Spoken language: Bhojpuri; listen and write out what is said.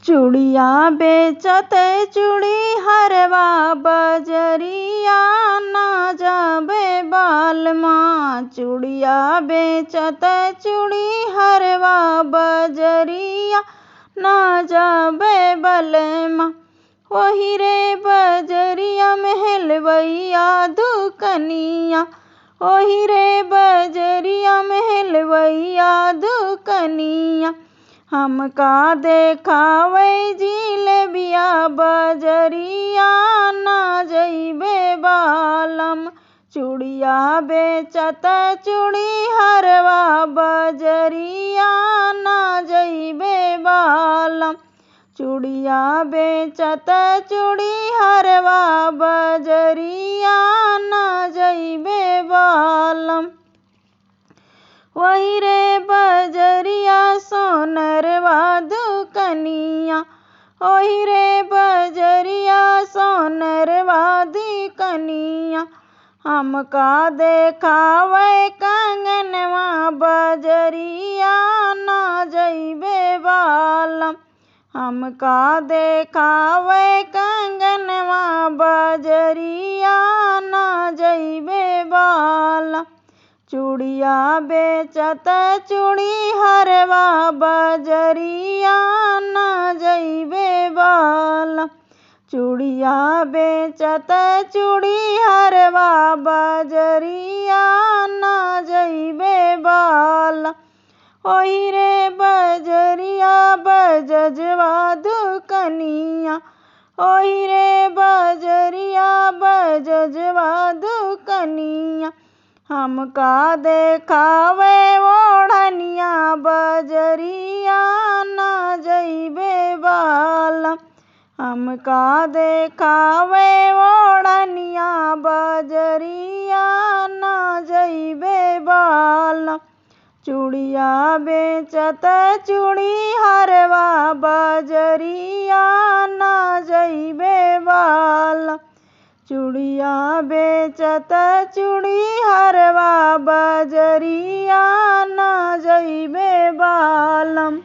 चूड़िया बेचत चूड़ी हरवा बजरिया ना जाबे बालमा। चूड़िया बेचत चूड़ी हरवा बजरिया ना जाबे बलमा। वही रे बजरिया महलवैया दुकनिया। वही रे बजरिया महलवैया दुकनिया। हमका देखावे जिलेबिया बजरिया ना जइबे बालम। चूड़िया बेचत चूड़ी हरवा बजरिया ना जइबे बालम। चूड़िया बेचत चूड़ी हरवा बजरिया ना जइबे बालम। वही रे बजरिया सोनरवा दुकनिया। वही रे बजरिया सोनरवा दुकनिया। हमका देखावे कंगनवा बजरिया ना जइबे बालम। हमका देखावे कंगनवा बजरिया ना जइबे बालम। चूड़िया बेचत चूड़ी हरवा बजरिया ना जइबे बालम। चूड़िया बेचत चूड़ी हरवा बजरिया ना जइबे बालम। वही रे बजरिया बजजवा दुकनिया। वही रे बजरिया बजजवा दुकनिया। हमका देखावे ओढ़निया बजरिया ना जइबे बालम। हमका देखावे ओढ़निया बजरिया ना जइबे बालम। चूड़िया बेचत चूड़ी हरवा बजरिया ना जइबे बालम। चूड़िया बेचत चूड़ी हरवा बजरिया ना जइबे बालम।